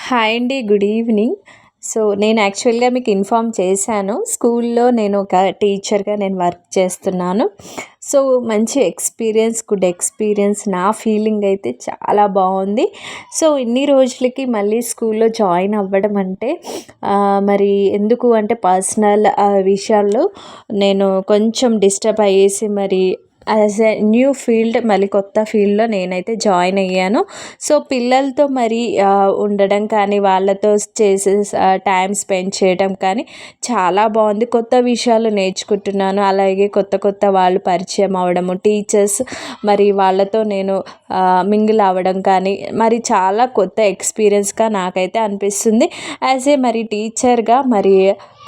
Hi అండి. Good evening. నేను యాక్చువల్‌గా మీకు ఇన్ఫార్మ్ చేశాను. స్కూల్‌లో నేను ఒక టీచర్‌గా వర్క్ చేస్తున్నాను. సో, మంచి ఎక్స్‌పీరియన్స్, గుడ్ ఎక్స్‌పీరియన్స్. నా ఫీలింగ్ అయితే చాలా బావుంది. ఇన్ని రోజులకి మళ్ళీ స్కూల్‌లో జాయిన్ అవ్వడం అంటే మరి ఎందుకు అంటే పర్సనల్ విషయాల్లో నేను కొంచెం డిస్టర్బ్ అయ్యేసి మరి యాజ్ ఎ న్యూ ఫీల్డ్ మళ్ళీ కొత్త ఫీల్డ్‌లో నేనైతే జాయిన్ అయ్యాను. పిల్లలతో మరి ఉండడం కానీ, వాళ్ళతో చేసే టైమ్ స్పెండ్ చేయడం కానీ చాలా బావుంది. కొత్త విషయాలు నేర్చుకుంటున్నాను. అలాగే కొత్త కొత్త వాళ్ళు పరిచయం అవ్వడము, టీచర్స్ మరి వాళ్ళతో నేను మింగిల్ అవ్వడం కానీ మరి చాలా కొత్త ఎక్స్‌పీరియన్స్‌గా నాకైతే అనిపిస్తుంది. యాజ్ ఏ మరి టీచర్‌గా మరి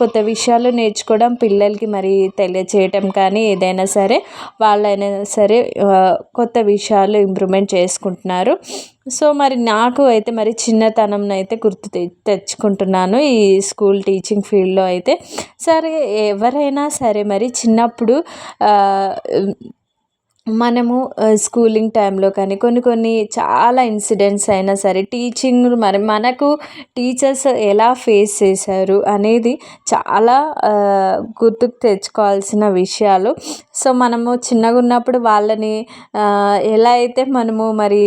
కొత్త విషయాలు నేర్చుకోవడం, పిల్లలకి మరి తెలియచేయటం కానీ ఏదైనా సరే వాళ్ళైనా సరే కొత్త విషయాలు ఇంప్రూవ్‌మెంట్ చేసుకుంటున్నారు. మరి నాకు అయితే మరి చిన్నతనంని అయితే గుర్తు తెచ్చుకుంటున్నాను ఈ స్కూల్ టీచింగ్ ఫీల్డ్‌లో అయితే. సరే, ఎవరైనా సరే మరి చిన్నప్పుడు మనము స్కూలింగ్ టైంలో కానీ కొన్ని కొన్ని చాలా ఇన్సిడెంట్స్ అయినా సరే టీచింగ్ మరి మనకు టీచర్స్ ఎలా ఫేస్ చేశారు అనేది చాలా గుర్తుకు తెచ్చుకోవాల్సిన విషయాలు. మనము చిన్నగా ఉన్నప్పుడు వాళ్ళని ఎలా అయితే మనము మరి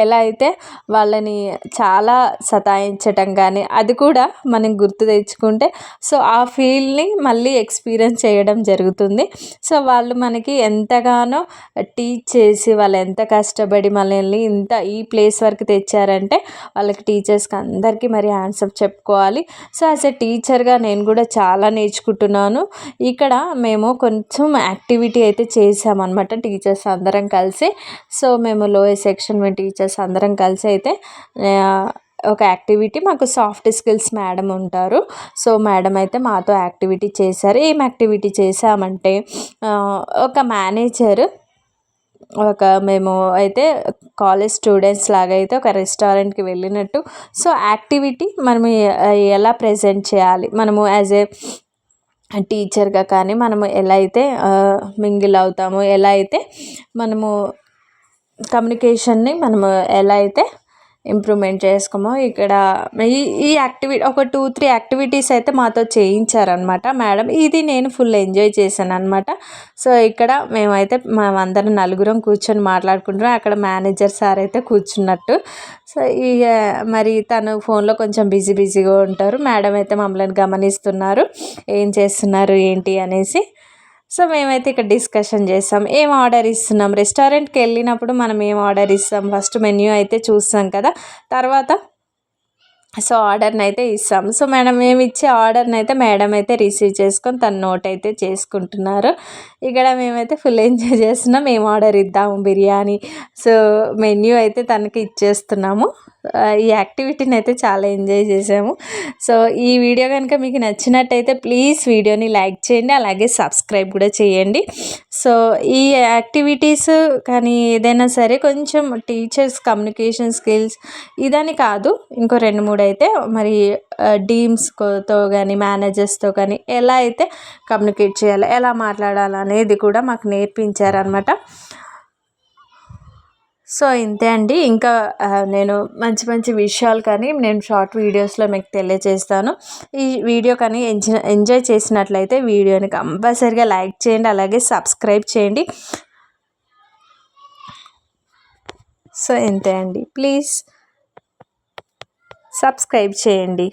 ఎలా అయితే వాళ్ళని చాలా సతాయించటం కానీ అది కూడా మనం గుర్తు తెచ్చుకుంటే ఆ ఫీల్ని మళ్ళీ ఎక్స్పీరియన్స్ చేయడం జరుగుతుంది. వాళ్ళు మనకి ఎంతగానో టీచ్ చేసి వాళ్ళు ఎంత కష్టపడి మనల్ని ఇంత ఈ ప్లేస్ వరకు తెచ్చారంటే వాళ్ళకి టీచర్స్కి అందరికీ మరి ఆన్సర్ చెప్పుకోవాలి. యాజ్ ఎ టీచర్గా నేను కూడా చాలా నేర్చుకుంటున్నాను. ఇక్కడ మేము కొంచెం యాక్టివిటీ అయితే చేసామన్నమాట టీచర్స్ అందరం కలిసి. మేము లోయర్ సెక్షన్ టీచర్స్ అందరం కలిసి అయితే ఒక యాక్టివిటీ మాకు సాఫ్ట్ స్కిల్స్ మేడం ఉంటారు. మేడం అయితే మాతో యాక్టివిటీ చేశారు. ఏం యాక్టివిటీ చేసామంటే ఒక మేనేజర్ మేము అయితే కాలేజ్ స్టూడెంట్స్ లాగా అయితే ఒక రెస్టారెంట్కి వెళ్ళినట్టు యాక్టివిటీ మనం ఎలా ప్రజెంట్ చేయాలి, మనము యాజ్ ఏ టీచర్గా కానీ మనము ఎలా అయితే మింగిల్ అవుతామో, ఎలా అయితే మనము కమ్యూనికేషన్ని మనము ఎలా అయితే ఇంప్రూవ్మెంట్ చేసుకోమో ఇక్కడ ఈ యాక్టివిటీ ఒక 2-3 యాక్టివిటీస్ అయితే మాతో చేయించారనమాట మేడం. ఇది నేను ఫుల్ ఎంజాయ్ చేశాను అనమాట. ఇక్కడ మేమైతే మేమందరం నలుగురం కూర్చొని మాట్లాడుకుంటున్నాం. అక్కడ మేనేజర్ సార్ అయితే కూర్చున్నట్టు. ఇక మరి తను ఫోన్లో కొంచెం బిజీగా ఉంటారు. మేడం అయితే మమ్మల్ని గమనిస్తున్నారు, ఏం చేస్తున్నారు ఏంటి అనేసి. మేమైతే ఇక్కడ డిస్కషన్ చేస్తాం, ఏం ఆర్డర్ ఇస్తున్నాం. రెస్టారెంట్కి వెళ్ళినప్పుడు మనం ఏం ఆర్డర్ ఇస్తాం, ఫస్ట్ మెన్యూ అయితే చూస్తాం కదా, తర్వాత ఆర్డర్ని అయితే ఇస్తాం. మేము ఇచ్చే ఆర్డర్ని అయితే మేడం అయితే రిసీవ్ చేసుకొని తన నోట్ అయితే చేసుకుంటున్నారు. ఇక్కడ మేమైతే ఫుల్ ఎంజాయ్ చేస్తున్నాం. ఏం ఆర్డర్ ఇద్దాము, బిర్యానీ. మెన్యూ అయితే తనకి ఇచ్చేస్తున్నాము. ఈ యాక్టివిటీని అయితే చాలా ఎంజాయ్ చేసాము. ఈ వీడియో కనుక మీకు నచ్చినట్టయితే ప్లీజ్ వీడియోని లైక్ చేయండి, అలాగే సబ్స్క్రైబ్ కూడా చేయండి. ఈ యాక్టివిటీస్ కానీ ఏదైనా సరే కొంచెం టీచర్స్ కమ్యూనికేషన్ స్కిల్స్ ఇదని కాదు, ఇంకో 2-3 అయితే మరి డీమ్స్తో కానీ మేనేజర్స్తో కానీ ఎలా అయితే కమ్యూనికేట్ చేయాలి, ఎలా మాట్లాడాలి అనేది కూడా మాకు నేర్పించారనమాట. ఇంతే అండి. ఇంకా నేను మంచి మంచి విషయాలు కానీ నేను షార్ట్ వీడియోస్లో మీకు తెలియజేస్తాను. ఈ వీడియో కానీ ఎంజాయ్ చేసినట్లయితే వీడియోని కంపల్సరిగా లైక్ చేయండి, అలాగే సబ్స్క్రైబ్ చేయండి. ఇంతే అండి. ప్లీజ్ సబ్స్క్రైబ్ చేయండి.